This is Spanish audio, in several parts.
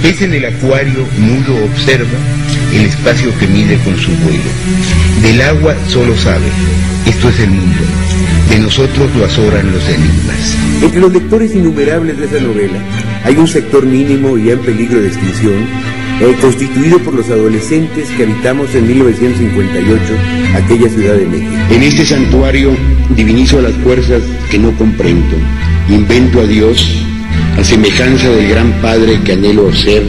pez en el acuario mudo observa el espacio que mide con su vuelo. Del agua solo sabe, esto es el mundo. De nosotros lo azoran los enigmas. Entre los lectores innumerables de esa novela hay un sector mínimo y ya en peligro de extinción, constituido por los adolescentes que habitamos en 1958 aquella Ciudad de México. En este santuario divinizo las fuerzas que no comprendo, invento a Dios a semejanza del gran Padre que anhelo ser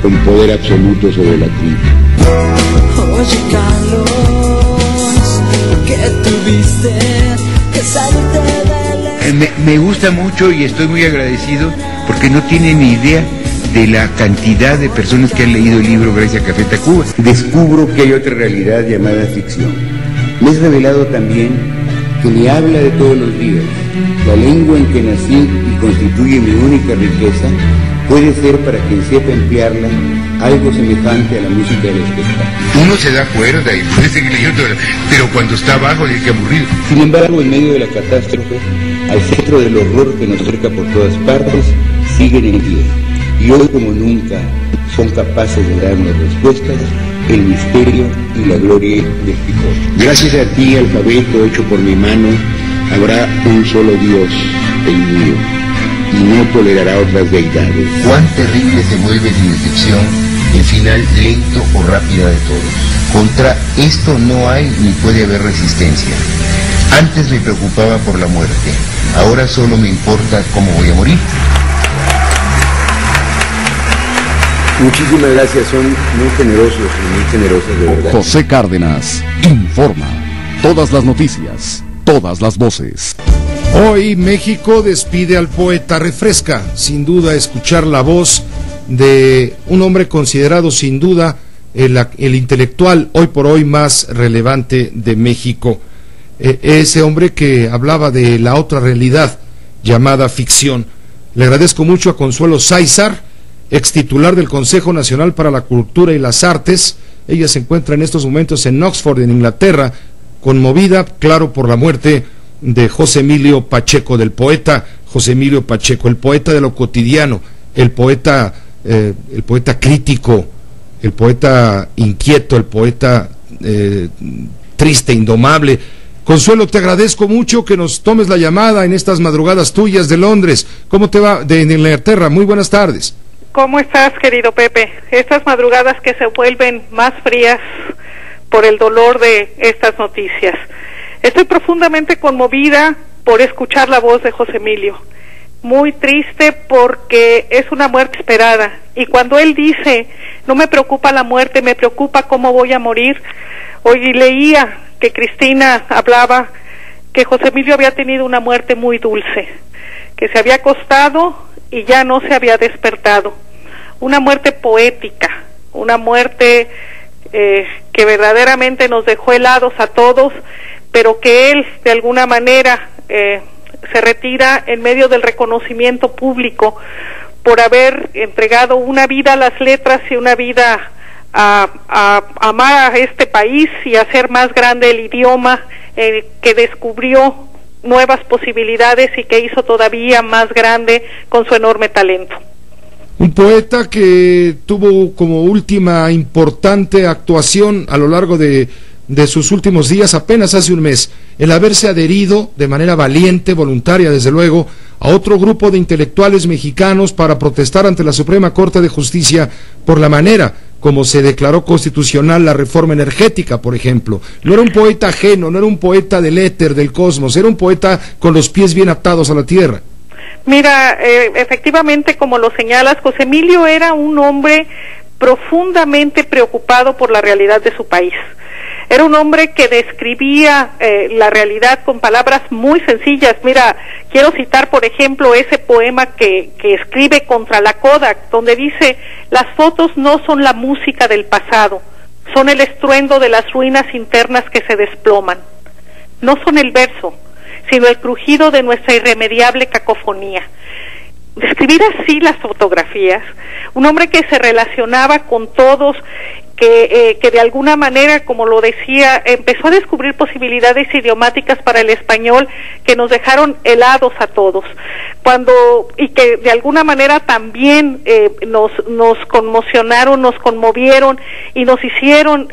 con poder absoluto sobre la tierra. Oye, Carlos, ¿qué tuviste que salirte de la... Me gusta mucho y estoy muy agradecido porque no tienen ni idea de la cantidad de personas que han leído el libro gracias a Café Tacuba. Descubro que hay otra realidad llamada ficción. Me es revelado también que me habla de todos los días. La lengua en que nací y constituye mi única riqueza puede ser para quien sepa emplearla algo semejante a la música del espectáculo. Uno se da cuerda y puede seguir leyendo, pero cuando está abajo dice que aburrido. Sin embargo, en medio de la catástrofe, al centro del horror que nos cerca por todas partes, siguen en pie. Y hoy como nunca son capaces de darnos respuestas el misterio y la gloria del picor. Gracias a ti, alfabeto hecho por mi mano, habrá un solo Dios, el mío, y no tolerará otras deidades. Cuán terrible se vuelve sin excepción el final lento o rápida de todo. Contra esto no hay ni puede haber resistencia. Antes me preocupaba por la muerte, ahora solo me importa cómo voy a morir. Muchísimas gracias, son muy generosos y muy generosas de verdad. José Cárdenas informa. Todas las noticias, todas las voces. Hoy México despide al poeta. Refresca, sin duda, escuchar la voz de un hombre considerado, sin duda, el intelectual hoy por hoy más relevante de México. Ese hombre que hablaba de la otra realidad llamada ficción. Le agradezco mucho a Consuelo Sáizar, ex titular del Consejo Nacional para la Cultura y las Artes. Ella se encuentra en estos momentos en Oxford, en Inglaterra, conmovida, claro, por la muerte de José Emilio Pacheco, del poeta José Emilio Pacheco, el poeta de lo cotidiano, el poeta crítico, el poeta inquieto, el poeta triste, indomable. Consuelo, te agradezco mucho que nos tomes la llamada en estas madrugadas tuyas de Londres. ¿Cómo te va? De Inglaterra. Muy buenas tardes. ¿Cómo estás, querido Pepe? Estas madrugadas que se vuelven más frías por el dolor de estas noticias. Estoy profundamente conmovida por escuchar la voz de José Emilio. Muy triste porque es una muerte esperada. Y cuando él dice, no me preocupa la muerte, me preocupa cómo voy a morir. Hoy leía que Cristina hablaba que José Emilio había tenido una muerte muy dulce, que se había acostado y ya no se había despertado. Una muerte poética, una muerte que verdaderamente nos dejó helados a todos, pero que él de alguna manera se retira en medio del reconocimiento público por haber entregado una vida a las letras y una vida a amar a este país y a hacer más grande el idioma, que descubrió nuevas posibilidades y que hizo todavía más grande con su enorme talento. Un poeta que tuvo como última importante actuación a lo largo de sus últimos días, apenas hace un mes, el haberse adherido de manera valiente, voluntaria desde luego, a otro grupo de intelectuales mexicanos para protestar ante la Suprema Corte de Justicia por la manera como se declaró constitucional la reforma energética, por ejemplo. No era un poeta ajeno, no era un poeta del éter, del cosmos, era un poeta con los pies bien atados a la tierra. Mira, efectivamente, como lo señalas, José Emilio era un hombre profundamente preocupado por la realidad de su país. Era un hombre que describía la realidad con palabras muy sencillas. Mira, quiero citar, por ejemplo, ese poema que escribe contra la Kodak, donde dice: las fotos no son la música del pasado, son el estruendo de las ruinas internas que se desploman. No son el verso, sino el crujido de nuestra irremediable cacofonía. Describir así las fotografías, un hombre que se relacionaba con todos, que de alguna manera, como lo decía, empezó a descubrir posibilidades idiomáticas para el español que nos dejaron helados a todos, y que de alguna manera también nos conmocionaron, nos conmovieron y nos hicieron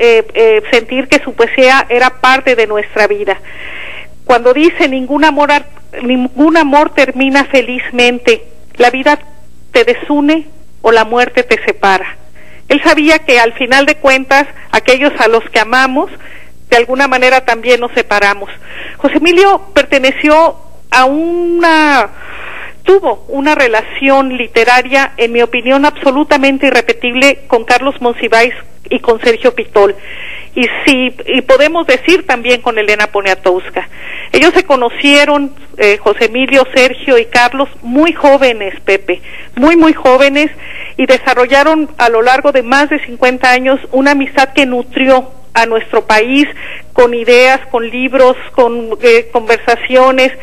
sentir que su poesía era parte de nuestra vida. Cuando dice ningún amor termina felizmente, la vida te desune o la muerte te separa. Él sabía que al final de cuentas, aquellos a los que amamos, de alguna manera también nos separamos. José Emilio tuvo una relación literaria, en mi opinión, absolutamente irrepetible con Carlos Monsiváis y con Sergio Pitol. Y podemos decir también con Elena Poniatowska. Ellos se conocieron, José Emilio, Sergio y Carlos, muy jóvenes, Pepe, muy jóvenes, y desarrollaron a lo largo de más de 50 años una amistad que nutrió a nuestro país con ideas, con libros, con conversaciones.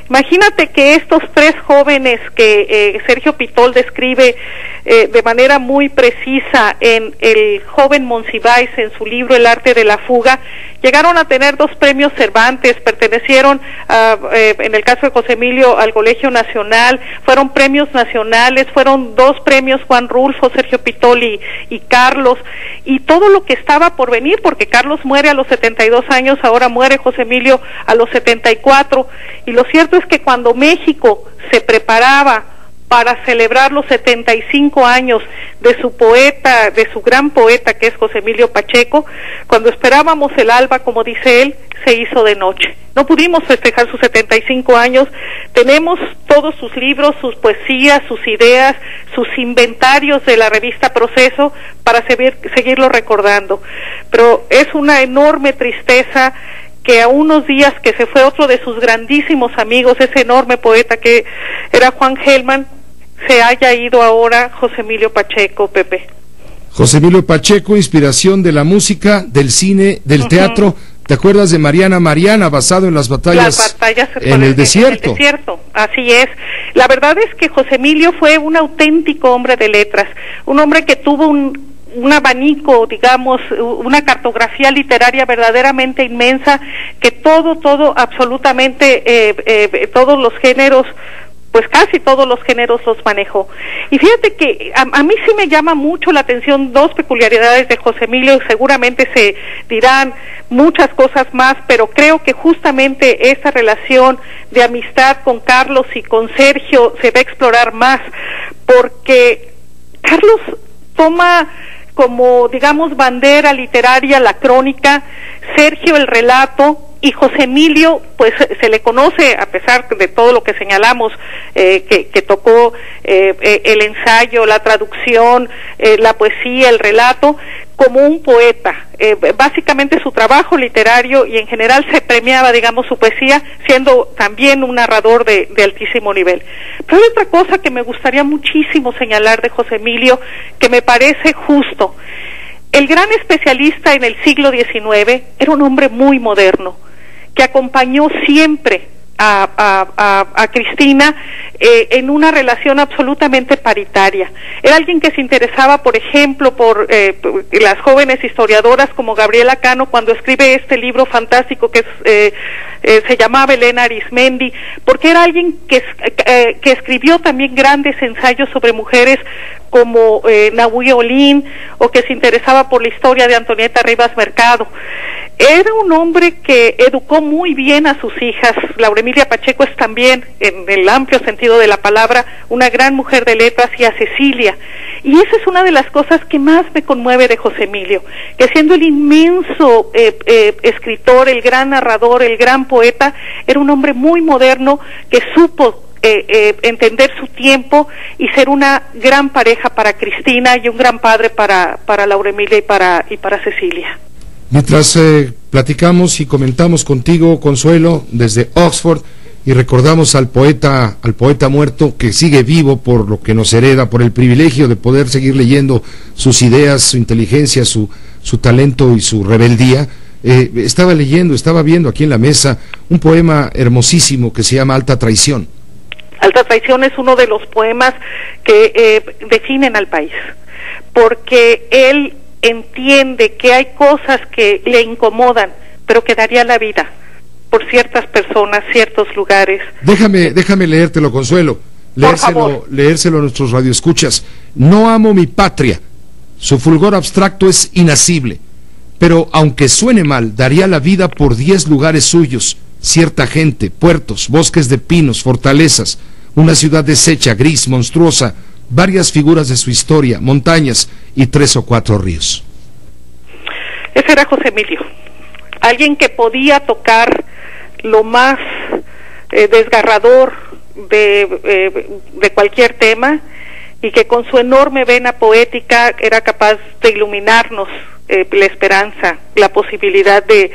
Imagínate que estos tres jóvenes que Sergio Pitol describe de manera muy precisa en el joven Monsiváis, en su libro El arte de la fuga, llegaron a tener 2 premios Cervantes, pertenecieron en el caso de José Emilio al Colegio Nacional, fueron premios nacionales, fueron 2 premios Juan Rulfo, Sergio Pitol y Carlos, y todo lo que estaba por venir, porque Carlos muere a los 72 años, ahora muere José Emilio a los 74, y lo cierto es que cuando México se preparaba para celebrar los 75 años de su poeta, de su gran poeta que es José Emilio Pacheco, cuando esperábamos el alba, como dice él, se hizo de noche. No pudimos festejar sus 75 años, tenemos todos sus libros, sus poesías, sus ideas, sus inventarios de la revista Proceso para seguirlo recordando. Pero es una enorme tristeza que a unos días que se fue otro de sus grandísimos amigos, ese enorme poeta que era Juan Gelman, se haya ido ahora José Emilio Pacheco, Pepe. José Emilio Pacheco, inspiración de la música, del cine, del teatro. ¿Te acuerdas de Mariana, basado en las batallas en el desierto? En el desierto, así es. La verdad es que José Emilio fue un auténtico hombre de letras, un hombre que tuvo un abanico, digamos, una cartografía literaria verdaderamente inmensa, que absolutamente, todos los géneros, pues casi todos los géneros los manejó. Y fíjate que a mí sí me llama mucho la atención 2 peculiaridades de José Emilio, seguramente se dirán muchas cosas más, pero creo que justamente esa relación de amistad con Carlos y con Sergio se va a explorar más, porque Carlos toma como, digamos, bandera literaria la crónica, Sergio el relato, y José Emilio, pues se le conoce, a pesar de todo lo que señalamos, que tocó el ensayo, la traducción, la poesía, el relato, como un poeta. Básicamente su trabajo literario, y en general se premiaba, digamos, su poesía, siendo también un narrador de altísimo nivel. Pero hay otra cosa que me gustaría muchísimo señalar de José Emilio, que me parece justo. El gran especialista en el siglo XIX era un hombre muy moderno, que acompañó siempre a Cristina en una relación absolutamente paritaria. Era alguien que se interesaba, por ejemplo, por las jóvenes historiadoras como Gabriela Cano, cuando escribe este libro fantástico que se llamaba Elena Arismendi, porque era alguien que escribió también grandes ensayos sobre mujeres como Nahui Olin, o que se interesaba por la historia de Antonieta Rivas Mercado. Era un hombre que educó muy bien a sus hijas. Laura Emilia Pacheco es también, en el amplio sentido de la palabra, una gran mujer de letras, y a Cecilia. Y esa es una de las cosas que más me conmueve de José Emilio, que siendo el inmenso escritor, el gran narrador, el gran poeta, era un hombre muy moderno que supo entender su tiempo y ser una gran pareja para Cristina y un gran padre para Laura Emilia y para Cecilia. Mientras platicamos y comentamos contigo, Consuelo, desde Oxford, y recordamos al poeta muerto que sigue vivo por lo que nos hereda, por el privilegio de poder seguir leyendo sus ideas, su inteligencia, su talento y su rebeldía. Estaba viendo aquí en la mesa un poema hermosísimo que se llama Alta Traición. Alta Traición es uno de los poemas que definen al país, porque él entiende que hay cosas que le incomodan, pero que daría la vida por ciertas personas, ciertos lugares. Déjame leértelo, Consuelo. Leérselo a nuestros radioescuchas. No amo mi patria. Su fulgor abstracto es inasible. Pero aunque suene mal, daría la vida por 10 lugares suyos, cierta gente, puertos, bosques de pinos, fortalezas, una ciudad deshecha, gris, monstruosa, varias figuras de su historia, montañas y 3 o 4 ríos. Ese era José Emilio, alguien que podía tocar lo más desgarrador de cualquier tema, y que con su enorme vena poética era capaz de iluminarnos la esperanza, la posibilidad de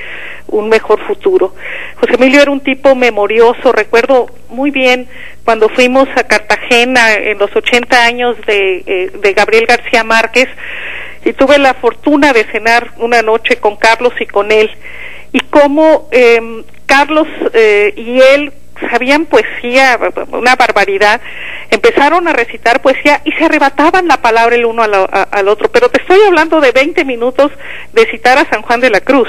un mejor futuro. José Emilio era un tipo memorioso. Recuerdo muy bien cuando fuimos a Cartagena en los 80 años de Gabriel García Márquez, y tuve la fortuna de cenar una noche con Carlos y con él, y cómo Carlos y él sabían poesía, una barbaridad, empezaron a recitar poesía y se arrebataban la palabra el uno al otro, pero te estoy hablando de 20 minutos de citar a San Juan de la Cruz.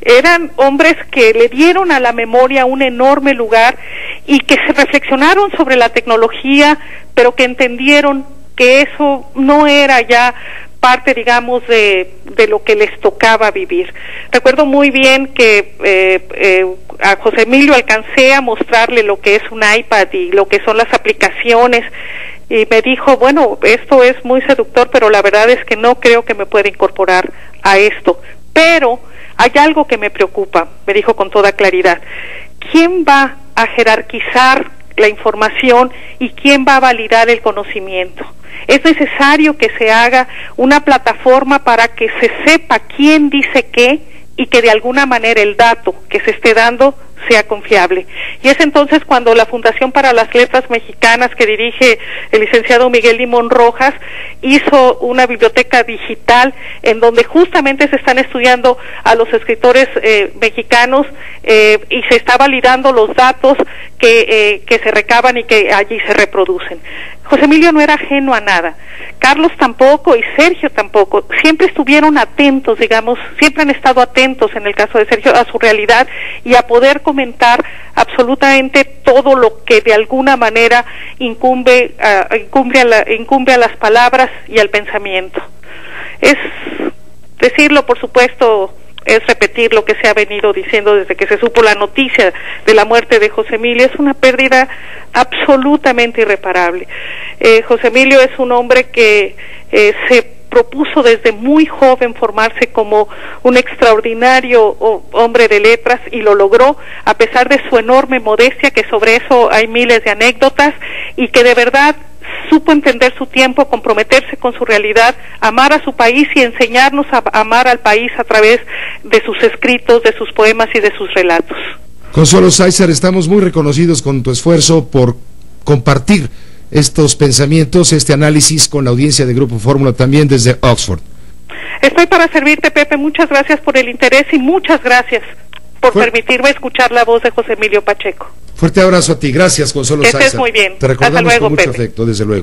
Eran hombres que le dieron a la memoria un enorme lugar y que se reflexionaron sobre la tecnología, pero que entendieron que eso no era ya parte, digamos, de lo que les tocaba vivir. Recuerdo muy bien que a José Emilio alcancé a mostrarle lo que es un iPad y lo que son las aplicaciones, y me dijo, bueno, esto es muy seductor, pero la verdad es que no creo que me pueda incorporar a esto. Pero hay algo que me preocupa, me dijo con toda claridad. ¿Quién va a jerarquizar la información y quién va a validar el conocimiento? Es necesario que se haga una plataforma para que se sepa quién dice qué y que de alguna manera el dato que se esté dando sea confiable. Y es entonces cuando la Fundación para las Letras Mexicanas, que dirige el licenciado Miguel Limón Rojas, hizo una biblioteca digital en donde justamente se están estudiando a los escritores mexicanos y se está validando los datos que se recaban y que allí se reproducen. José Emilio no era ajeno a nada, Carlos tampoco y Sergio tampoco, siempre estuvieron atentos, digamos, siempre han estado atentos en el caso de Sergio a su realidad y a poder comentar absolutamente todo lo que de alguna manera incumbe a las palabras y al pensamiento. Es decirlo, por supuesto, es repetir lo que se ha venido diciendo desde que se supo la noticia de la muerte de José Emilio. Es una pérdida absolutamente irreparable. José Emilio es un hombre que se propuso desde muy joven formarse como un extraordinario hombre de letras y lo logró a pesar de su enorme modestia, que sobre eso hay miles de anécdotas, y que de verdad supo entender su tiempo, comprometerse con su realidad, amar a su país y enseñarnos a amar al país a través de sus escritos, de sus poemas y de sus relatos. Consuelo Sáizar, estamos muy reconocidos con tu esfuerzo por compartir estos pensamientos, este análisis con la audiencia de Grupo Fórmula también desde Oxford. Estoy para servirte, Pepe, muchas gracias por el interés y muchas gracias por permitirme escuchar la voz de José Emilio Pacheco. Fuerte abrazo a ti, gracias Consuelo Sáizar. Que estés muy bien. Te recordamos Hasta luego, con mucho Pepe. afecto, desde luego.